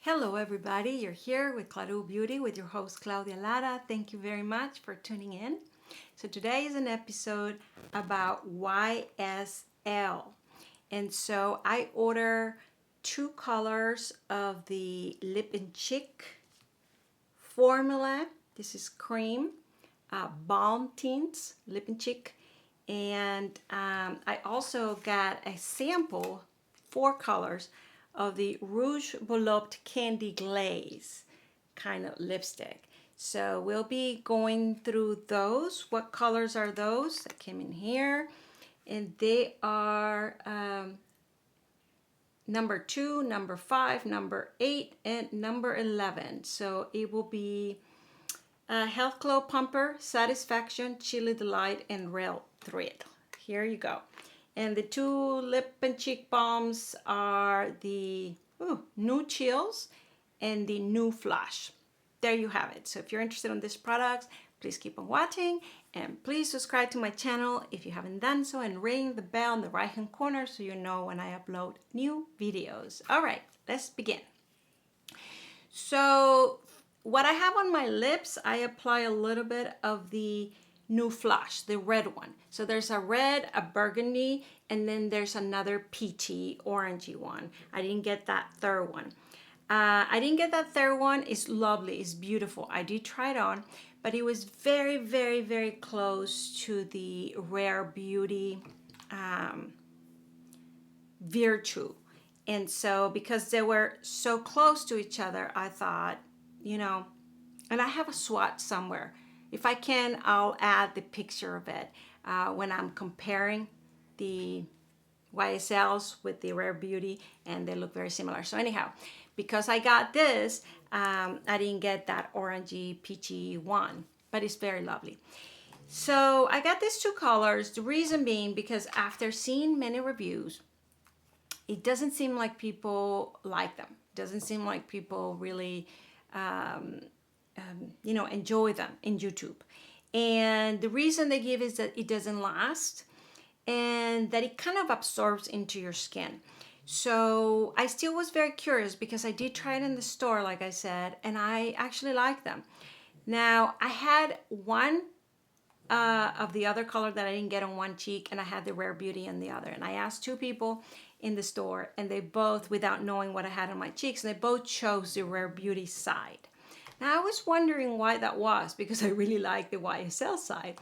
Hello everybody, you're here with Claro Beauty with your host Claudia Lara. Thank you very much for tuning in. So today is an episode about YSL. And so I order 2 colors of the Lip and Cheek formula. This is cream, balm tints, lip and cheek. And I also got a sample, 4 colors of the Rouge Volupté Candy Glaze kind of lipstick. So we'll be going through those. What colors are those that came in here? And they are number 2, number 5, number 8, and number 11. So it will be Health Glow Pumper, Satisfaction, Chilly Delight, and Real Thrill. Here you go. And the 2 lip and cheek balms are the New Chills and the New Flush. There you have it. So if you're interested in these products, please keep on watching and please subscribe to my channel if you haven't done so, and ring the bell in the right hand corner so you know when I upload new videos. All right, let's begin. So what I have on my lips, I apply a little bit of the New Flush, the red one. So there's a red, a burgundy, and then there's another peachy, orangey one. I didn't get that third one. It's lovely, it's beautiful. I did try it on, but it was very, very, very close to the Rare Beauty Virtue. And so because they were so close to each other, I thought, you know, and I have a swatch somewhere. If I can, I'll add the picture of it when I'm comparing the YSLs with the Rare Beauty, and they look very similar. So anyhow, because I got this, I didn't get that orangey, peachy one, but it's very lovely. So I got these 2 colors. The reason being because after seeing many reviews, it doesn't seem like people like them. It doesn't seem like people really enjoy them in YouTube. And the reason they give is that it doesn't last and that it kind of absorbs into your skin. So I still was very curious because I did try it in the store, like I said, and I actually like them. Now I had one of the other color that I didn't get on one cheek, and I had the Rare Beauty on the other. And I asked 2 people in the store, and they both, without knowing what I had on my cheeks, and they both chose the Rare Beauty side. Now I was wondering why that was, because I really like the YSL side.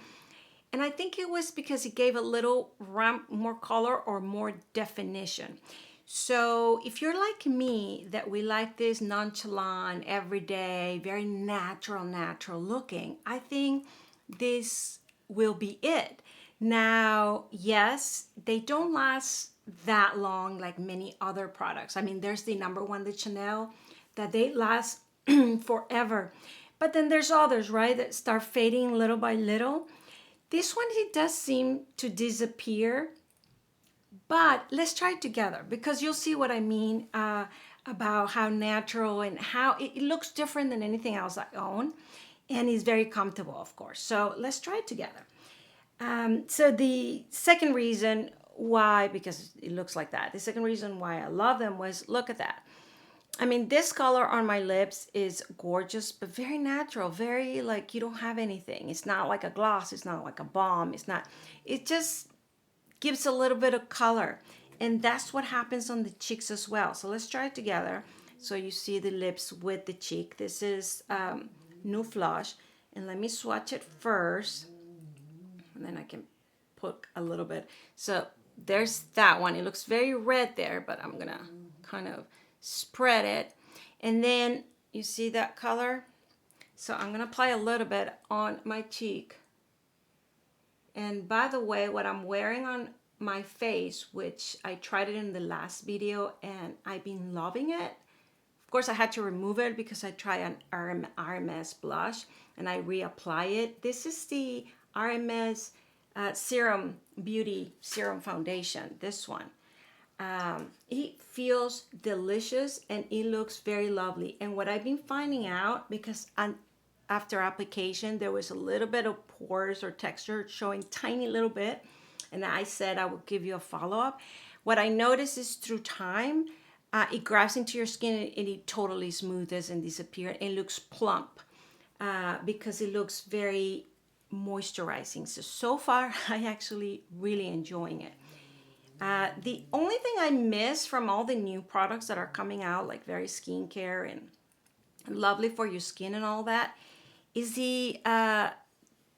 And I think it was because it gave a little ramp, more color or more definition. So if you're like me, that we like this nonchalant, everyday, very natural looking, I think this will be it. Now, yes, they don't last that long like many other products. I mean, there's the number 1, the Chanel, that they last forever. But then there's others, right, that start fading little by little. This one, it does seem to disappear. But let's try it together because you'll see what I mean about how natural and how it looks different than anything else I own. And it's very comfortable, of course. So let's try it together. So the second reason why, because it looks like that, the second reason why I love them was, look at that. I mean, this color on my lips is gorgeous, but very natural, very like you don't have anything. It's not like a gloss, it's not like a balm, it just gives a little bit of color. And that's what happens on the cheeks as well. So let's try it together. So you see the lips with the cheek. This is New Flush. And let me swatch it first. And then I can put a little bit. So there's that one. It looks very red there, but I'm gonna kind of spread it. And then you see that color? So I'm gonna apply a little bit on my cheek. And by the way, what I'm wearing on my face, which I tried it in the last video and I've been loving it. Of course, I had to remove it because I tried an RMS blush and I reapply it. This is the RMS Serum Foundation, this one. It feels delicious and it looks very lovely. And what I've been finding out, because after application there was a little bit of pores or texture showing tiny little bit, and I said I would give you a follow-up. What I noticed is through time it grabs into your skin and it totally smooths and disappears. It looks plump because it looks very moisturizing. So far, I actually really enjoying it. The only thing I miss from all the new products that are coming out, like very skincare and lovely for your skin and all that, is the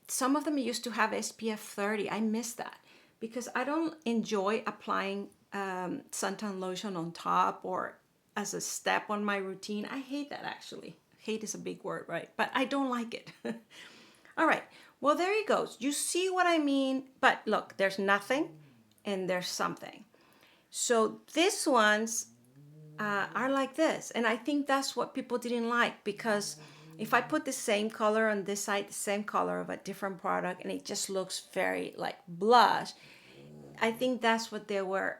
some of them used to have SPF 30. I miss that because I don't enjoy applying suntan lotion on top or as a step on my routine. I hate that actually. Hate is a big word, right? But I don't like it. All right. Well, there he goes. You see what I mean? But look, there's nothing and there's something. So these ones are like this. And I think that's what people didn't like, because if I put the same color on this side, the same color of a different product, and it just looks very like blush, I think that's what they were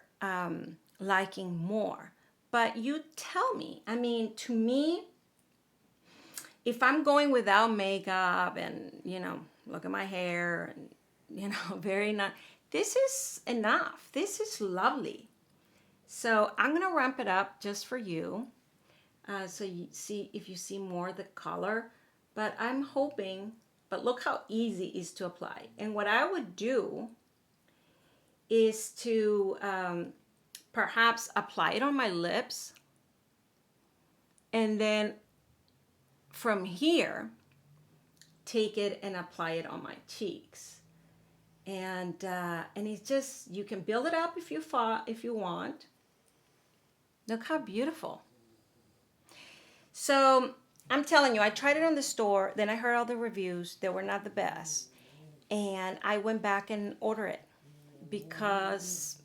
liking more. But you tell me, I mean, to me, if I'm going without makeup and, you know, look at my hair and, you know, very nice, this is enough. This is lovely. So I'm going to ramp it up just for you. So you see, if you see more of the color, but I'm hoping, but look how easy it is to apply. And what I would do is to perhaps apply it on my lips, and then from here, take it and apply it on my cheeks. And it's just, you can build it up if you want. Look how beautiful. So I'm telling you, I tried it on the store, then I heard all the reviews. They were not the best. And I went back and ordered it because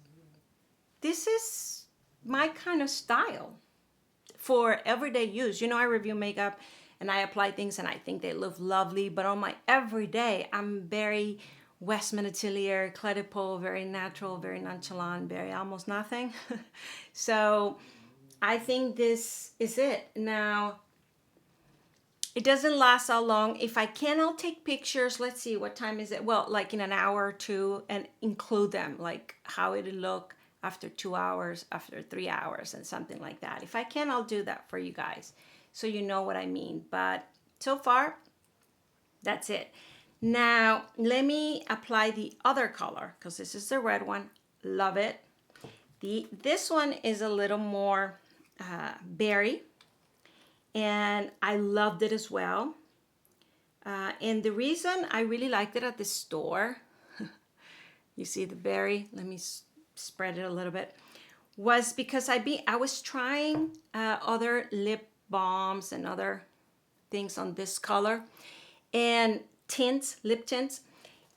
this is my kind of style for everyday use. You know, I review makeup and I apply things and I think they look lovely, but on my everyday, I'm very Westman Atelier, Clé de Peau, very natural, very nonchalant, very almost nothing. So I think this is it. Now, it doesn't last that long. If I can, I'll take pictures. Let's see, what time is it? Well, like in an hour or two, and include them, like how it'll look after 2 hours, after 3 hours, and something like that. If I can, I'll do that for you guys so you know what I mean. But so far, that's it. Now, let me apply the other color, because this is the red one. Love it. This one is a little more berry, and I loved it as well. And the reason I really liked it at the store, you see the berry, let me spread it a little bit, was because I was trying other lip balms and other things on this color, and tints, lip tints.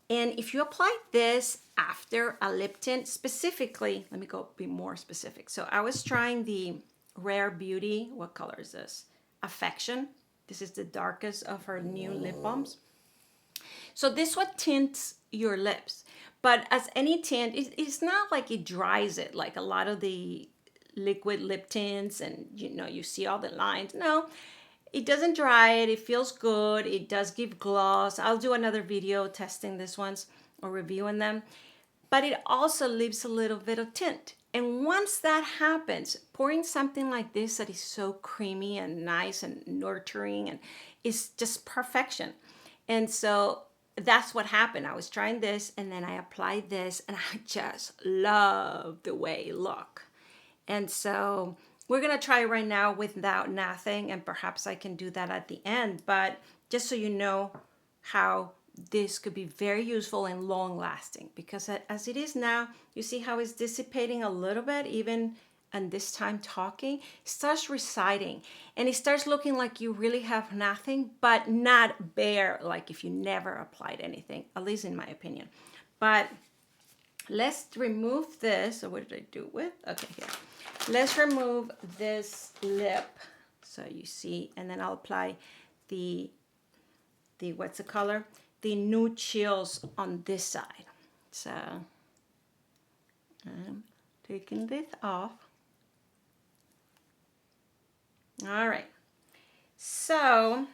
And if you apply this after a lip tint, specifically, let me go be more specific. So I was trying the Rare Beauty, what color is this? Affection. This is the darkest of her new lip balms. So this one tints your lips, but as any tint, it's not like it dries it like a lot of the liquid lip tints, and you know, you see all the lines. No, it doesn't dry it. It feels good. It does give gloss. I'll do another video testing this ones or reviewing them. But it also leaves a little bit of tint. And once that happens, pouring something like this that is so creamy and nice and nurturing and is just perfection. And so that's what happened. I was trying this and then I applied this and I just love the way it look. And so we're going to try it right now without nothing, and perhaps I can do that at the end. But just so you know how this could be very useful and long lasting, because as it is now, you see how it's dissipating a little bit, even and this time talking, it starts receding and it starts looking like you really have nothing, but not bare, like if you never applied anything, at least in my opinion. But let's remove this. So what did I do with? Okay, here. Let's remove this lip. So you see, and then I'll apply the what's the color? The Nude Chills on this side. So I'm taking this off. All right. So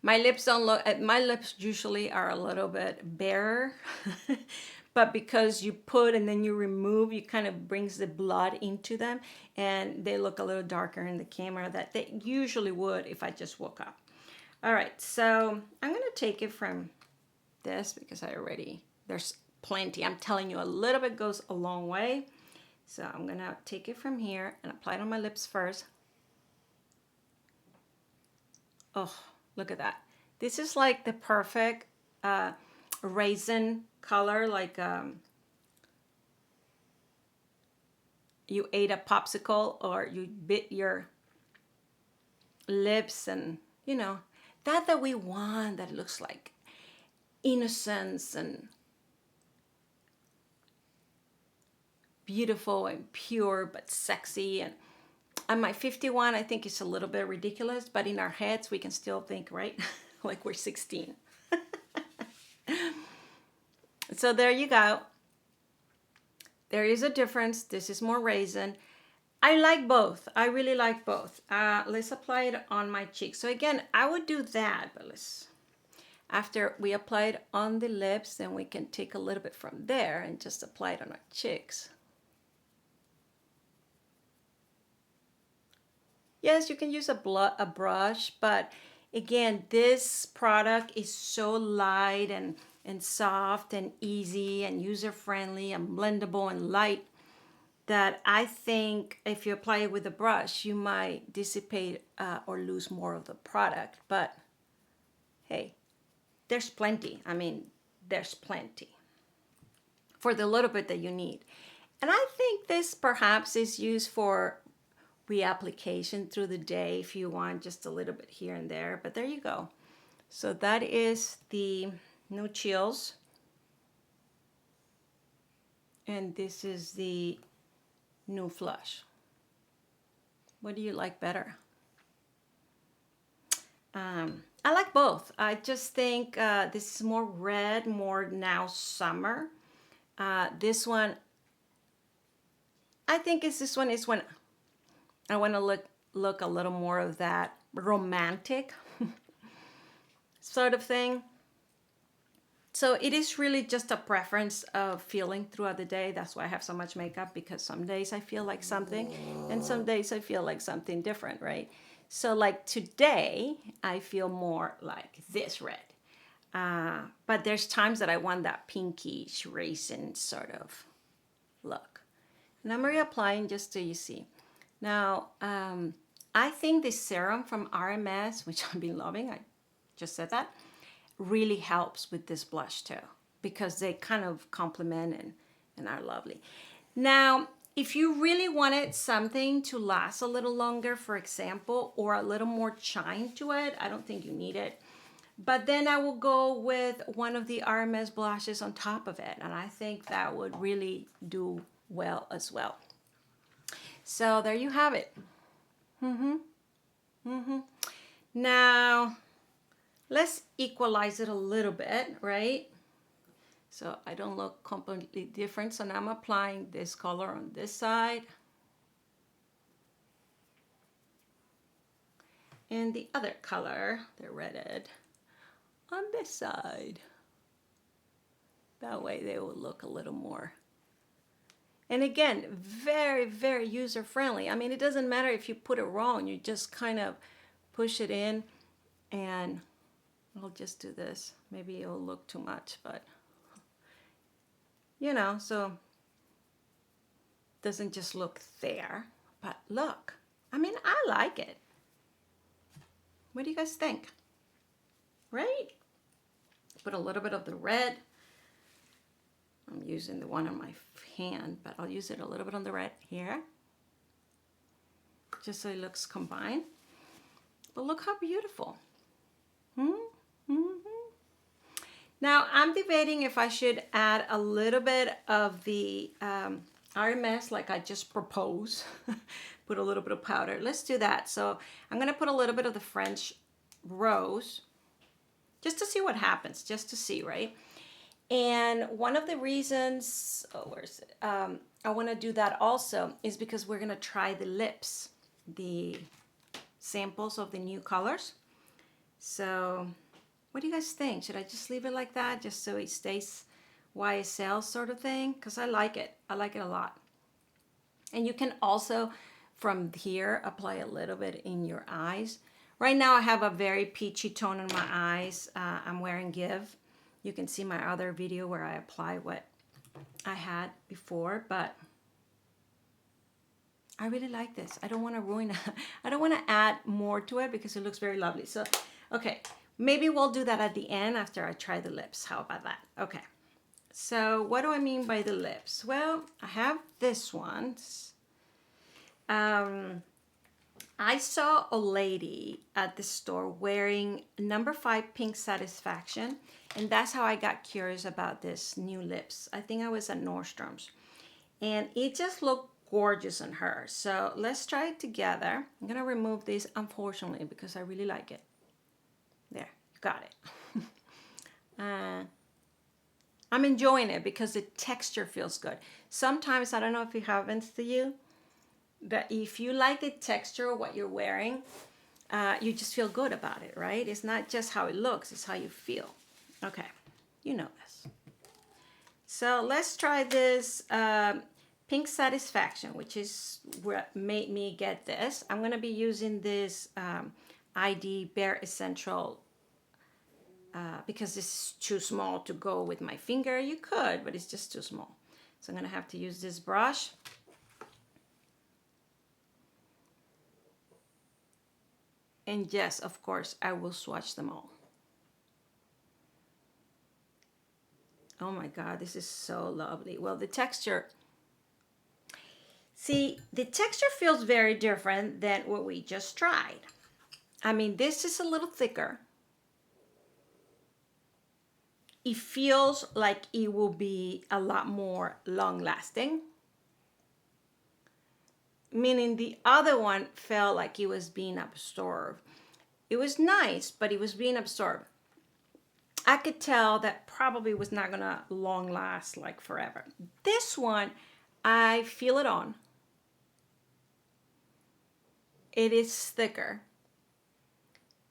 my lips don't look, my lips usually are a little bit barer, but because you put and then you remove, you kind of brings the blood into them, and they look a little darker in the camera than they usually would if I just woke up. All right, so I'm gonna take it from this because there's plenty. I'm telling you, a little bit goes a long way. So I'm gonna take it from here and apply it on my lips first. Oh, look at that. This is like the perfect raisin color, like you ate a popsicle or you bit your lips, and you know, that we want, that looks like innocence and beautiful and pure but sexy. And at my 51, I think it's a little bit ridiculous, but in our heads we can still think, right? Like we're 16. So there you go. There is a difference. This is more raisin. I like both. I really like both. Let's apply it on my cheek. So again, I would do that, but after we apply it on the lips, then we can take a little bit from there and just apply it on our cheeks. Yes, you can use a brush, but again, this product is so light and soft and easy and user-friendly and blendable and light that I think if you apply it with a brush, you might dissipate or lose more of the product. But hey, there's plenty. I mean, there's plenty for the little bit that you need. And I think this perhaps is used for reapplication through the day if you want just a little bit here and there. But there you go. So that is the No Chills. And this is the New Flush. What do you like better? I like both. I just think this is more red, more now summer. This one, I think this one is when I want to look a little more of that romantic sort of thing. So it is really just a preference of feeling throughout the day. That's why I have so much makeup, because some days I feel like something and some days I feel like something different, right? So like today, I feel more like this red. But there's times that I want that pinkish raisin sort of look. And I'm reapplying just so you see. Now, I think this serum from RMS, which I've been loving, I just said that, really helps with this blush too, because they kind of complement and are lovely. Now, if you really wanted something to last a little longer, for example, or a little more shine to it, I don't think you need it. But then I will go with one of the RMS blushes on top of it, and I think that would really do well as well. So there you have it. Now, let's equalize it a little bit, right? So I don't look completely different. So now I'm applying this color on this side. And the other color, the red, on this side. That way they will look a little more. And again, very, very user-friendly. I mean, it doesn't matter if you put it wrong. You just kind of push it in, and I'll just do this. Maybe it'll look too much, but you know, so it doesn't just look there, but look. I mean, I like it. What do you guys think? Right? Put a little bit of the red. I'm using the one on my hand, but I'll use it a little bit on the red here, just so it looks combined. But look how beautiful. Now I'm debating if I should add a little bit of the RMS like I just proposed. Put a little bit of powder. Let's do that. So I'm gonna put a little bit of the French rose just to see what happens, just to see, right? And one of the reasons, I want to do that also is because we're going to try the lips, the samples of the new colors. So what do you guys think? Should I just leave it like that just so it stays YSL sort of thing, because I like it. I like it a lot. And you can also, from here, apply a little bit in your eyes. Right now I have a very peachy tone in my eyes. I'm wearing Give. You can see my other video where I apply what I had before, but I really like this. I don't want to ruin it. I don't want to add more to it because it looks very lovely. So, okay, maybe we'll do that at the end after I try the lips. How about that? Okay. So what do I mean by the lips? Well, I have this one. I saw a lady at the store wearing number 5 Pink Satisfaction, and that's how I got curious about this new lips. I think I was at Nordstrom's, and it just looked gorgeous on her. So let's try it together. I'm gonna remove this, unfortunately, because I really like it. There, got it. I'm enjoying it because the texture feels good. Sometimes, I don't know if it happens to you, but if you like the texture of what you're wearing, you just feel good about it, right? It's not just how it looks, it's how you feel. Okay, you know this. So let's try this Pink Satisfaction, which is what made me get this. I'm gonna be using this ID Bare Essential because this is too small to go with my finger. You could, but it's just too small. So I'm gonna have to use this brush. And yes, of course, I will swatch them all. Oh my God, this is so lovely. Well, the texture, see, the texture feels very different than what we just tried. I mean, this is a little thicker. It feels like it will be a lot more long lasting. Meaning the other one felt like it was being absorbed. It was nice, but it was being absorbed. I could tell that probably was not gonna long last like forever. This one, I feel it on. It is thicker.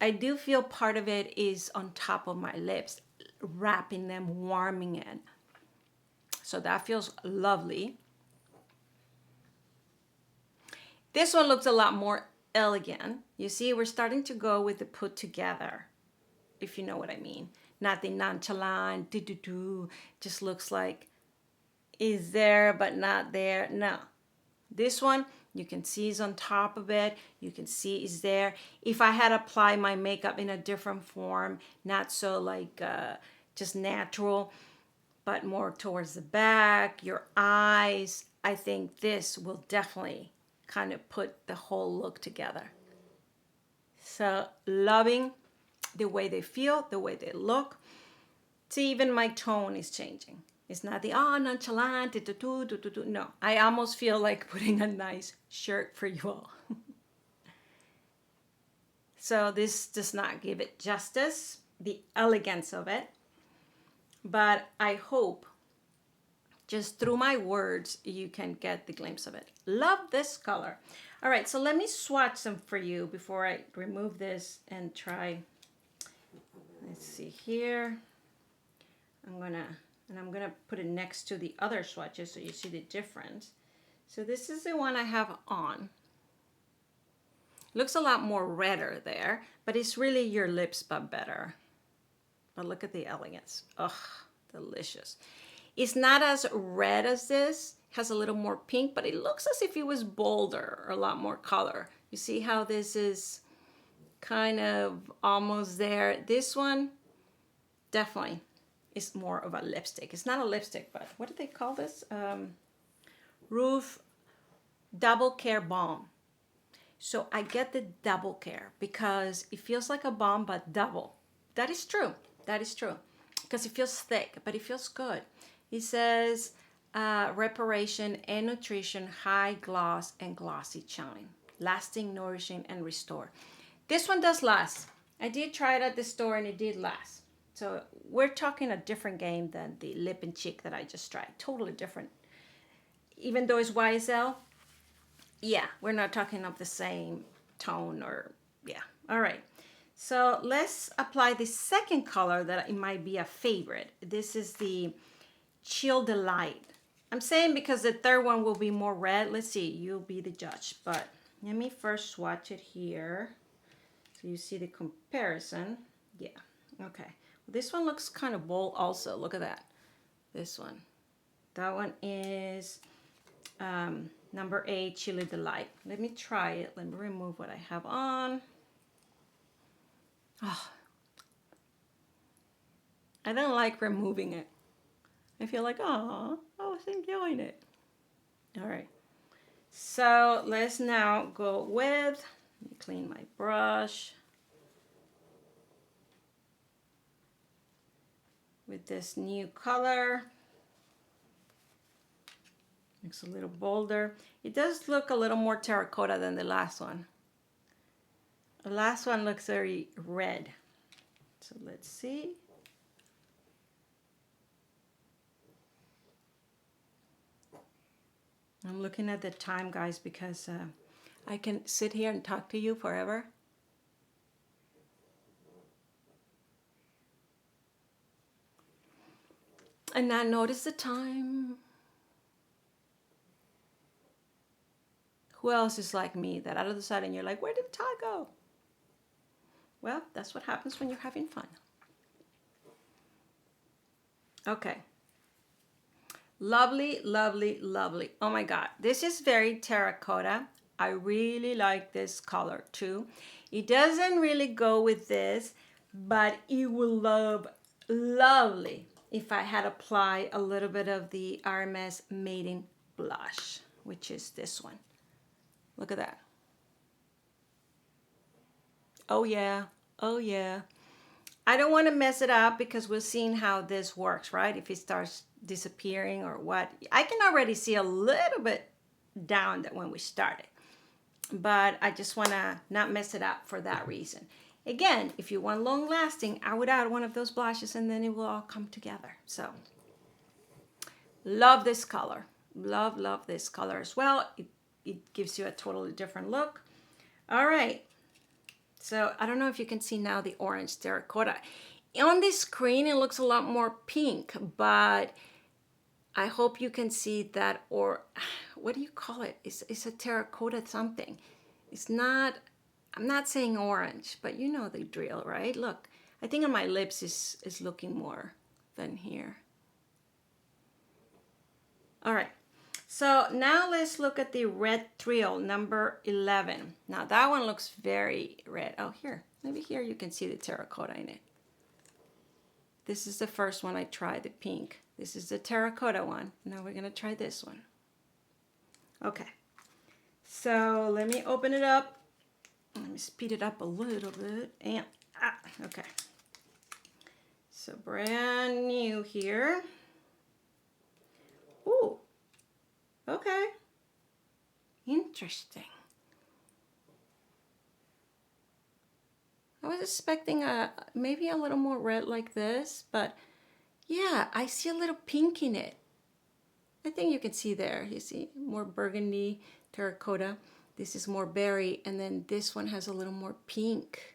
I do feel part of it is on top of my lips, wrapping them, warming it. So that feels lovely. This one looks a lot more elegant. You see, we're starting to go with the put together, if you know what I mean. Not the nonchalant, do-do-do, just looks like is there but not there. No. This one, you can see is on top of it. You can see is there. If I had applied my makeup in a different form, not so like just natural, but more towards the back, your eyes, I think this will definitely kind of put the whole look together. So loving the way they feel, the way they look. See, even my tone is changing. It's not the nonchalant, no. I almost feel like putting a nice shirt for you all. So this does not give it justice, the elegance of it. But I hope just through my words, you can get the glimpse of it. Love this color. All right, so let me swatch them for you before I remove this and try. Let's see here. I'm gonna put it next to the other swatches so you see the difference. So this is the one I have on. Looks a lot more redder there, but it's really your lips but better. But look at the elegance. Ugh, delicious. It's not as red as this, has a little more pink, but it looks as if it was bolder or a lot more color. You see how this is kind of almost there. This one definitely is more of a lipstick. It's not a lipstick, but what do they call this? Rouge Double Care Balm. So I get the double care because it feels like a balm, but double. That is true. That is true. Because it feels thick, but it feels good. It says reparation and nutrition, high gloss and glossy shine, lasting, nourishing, and restore. This one does last. I did try it at the store and it did last. So we're talking a different game than the lip and cheek that I just tried. Totally different. Even though it's YSL, yeah, we're not talking of the same tone or, yeah. All right. So let's apply the second color that it might be a favorite. This is the Chill Delight. I'm saying because the third one will be more red. Let's see, you'll be the judge. But let me first swatch it here so you see the comparison. Yeah, okay. This one looks kind of bold also. Look at that. This one. That one is number 8, Chili Delight. Let me try it. Let me remove what I have on. Oh, I don't like removing it. I feel like, oh, I was enjoying it. All right. So let's now go with, let me clean my brush. With this new color. Looks a little bolder. It does look a little more terracotta than the last one. The last one looks very red. So let's see. I'm looking at the time, guys, because I can sit here and talk to you forever. And not notice the time. Who else is like me that out of the sudden you're like, where did the time go? Well, that's what happens when you're having fun. Okay. Lovely, lovely, lovely. Oh my God. This is very terracotta. I really like this color too. It doesn't really go with this, but it will look lovely if I had applied a little bit of the RMS Maiden blush, which is this one. Look at that. Oh yeah, oh yeah. I don't want to mess it up because we're seeing how this works, right? If it starts disappearing or what. I can already see a little bit down that when we started, but I just want to not mess it up for that reason. Again, if you want long lasting, I would add one of those blushes and then it will all come together. So love this color. Love, love this color as well. It gives you a totally different look. All right. So I don't know if you can see now the orange terracotta. On this screen, it looks a lot more pink, but I hope you can see that, or what do you call it? It's a terracotta something. It's not, I'm not saying orange, but you know the drill, right? Look, I think on my lips is looking more than here. All right. So now let's look at the red thrill, number 11. Now that one looks very red. Oh, here, maybe here you can see the terracotta in it. This is the first one I tried, the pink. This is the terracotta one. Now we're gonna try this one. Okay, so let me open it up. Let me speed it up a little bit. And, okay. So brand new here. Ooh. Okay. Interesting. I was expecting maybe a little more red like this, but yeah, I see a little pink in it. I think you can see there. You see more burgundy, terracotta. This is more berry, and then this one has a little more pink.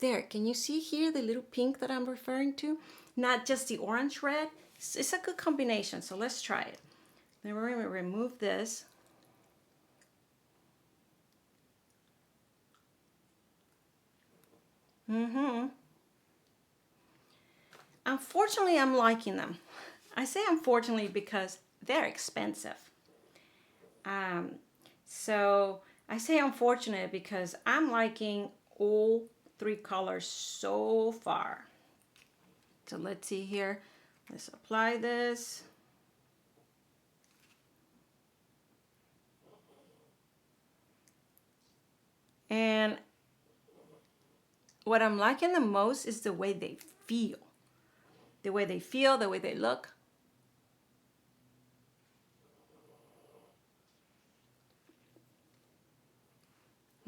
There, can you see here the little pink that I'm referring to? Not just the orange red. It's a good combination, so let's try it. Then we're going to remove this. Unfortunately, I'm liking them. I say unfortunately because they're expensive. So I say unfortunate because I'm liking all 3 colors so far. So let's see here. Let's apply this. And what I'm liking the most is the way they feel. The way they feel, the way they look.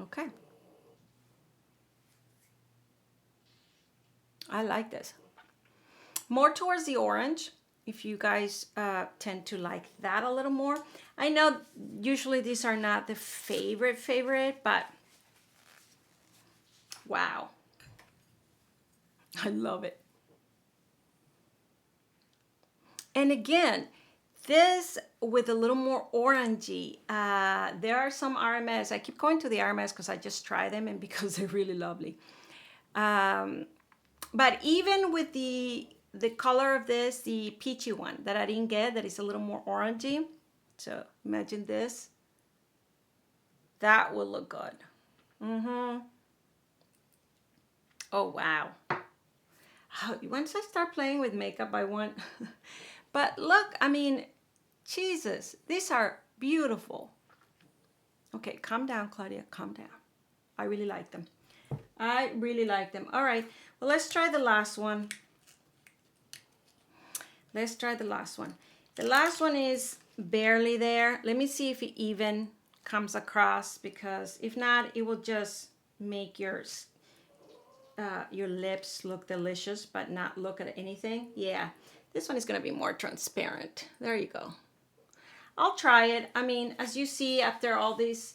Okay. I like this. More towards the orange, if you guys tend to like that a little more. I know usually these are not the favorite, but wow. I love it. And again, this with a little more orangey. There are some RMS. I keep going to the RMS because I just try them and because they're really lovely. But even with the color of this, the peachy one that I didn't get, that is a little more orangey. So imagine this. That will look good. Oh, wow. Once I start playing with makeup, I want... But look, I mean, Jesus, these are beautiful. Okay, calm down, Claudia, calm down. I really like them. I really like them. All right, well, let's try the last one. Let's try the last one. The last one is barely there. Let me see if it even comes across, because if not, it will just make your lips look delicious but not look at anything. Yeah, this one is going to be more transparent. There you go. I'll try it. I mean, as you see, after all these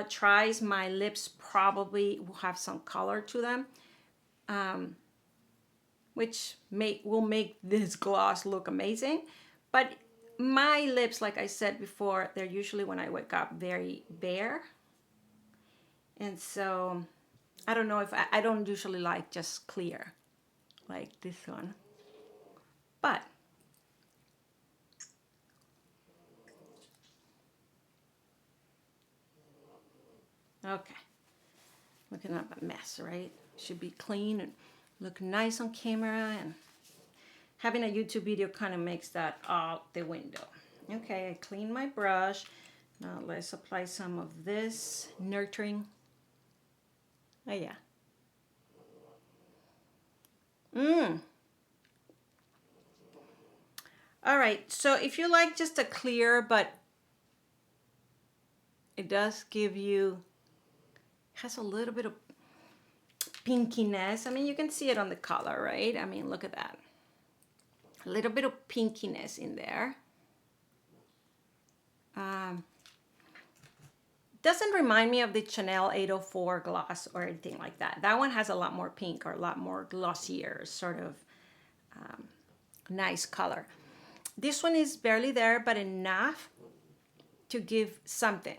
tries, my lips probably will have some color to them, which will make this gloss look amazing. But my lips, like I said before, they're usually, when I wake up, very bare. And so I don't know if I don't usually like just clear like this one. But okay, looking up a mess, right? Should be clean and look nice on camera, and having a YouTube video kind of makes that out the window. Okay, I clean my brush. Now let's apply some of this nurturing. Oh yeah. All right, so if you like just a clear, but it does give you, has a little bit of pinkiness. I mean, you can see it on the color, right? I mean, look at that. A little bit of pinkiness in there. Doesn't remind me of the Chanel 804 gloss or anything like that. That one has a lot more pink, or a lot more glossier, sort of nice color. This one is barely there, but enough to give something.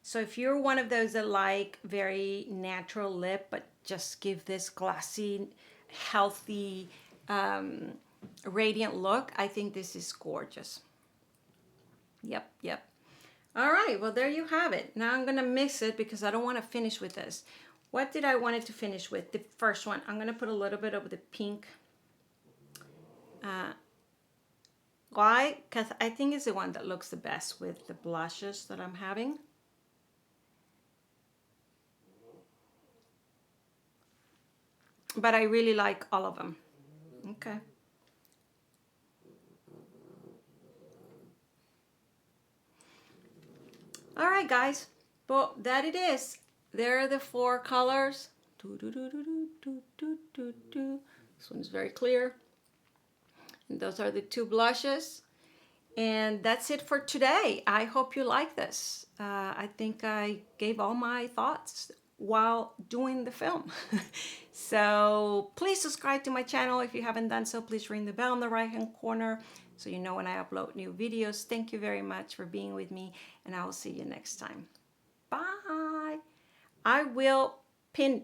So if you're one of those that like very natural lip, but just give this glossy, healthy, radiant look, I think this is gorgeous. Yep, yep. All right, well, there you have it. Now I'm gonna mix it because I don't wanna finish with this. What did I want it to finish with? The first one, I'm gonna put a little bit of the pink. Why? Because I think it's the one that looks the best with the blushes that I'm having. But I really like all of them. Okay. All right, guys. Well, that it is. There are the 4 colors. This one's very clear. And those are the 2 blushes. And that's it for today. I hope you like this. I think I gave all my thoughts while doing the film. So please subscribe to my channel if you haven't done so. Please ring the bell in the right hand corner so you know when I upload new videos. Thank you very much for being with me, and I will see you next time. Bye. I will pin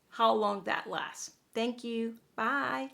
how long that lasts. Thank you. Bye.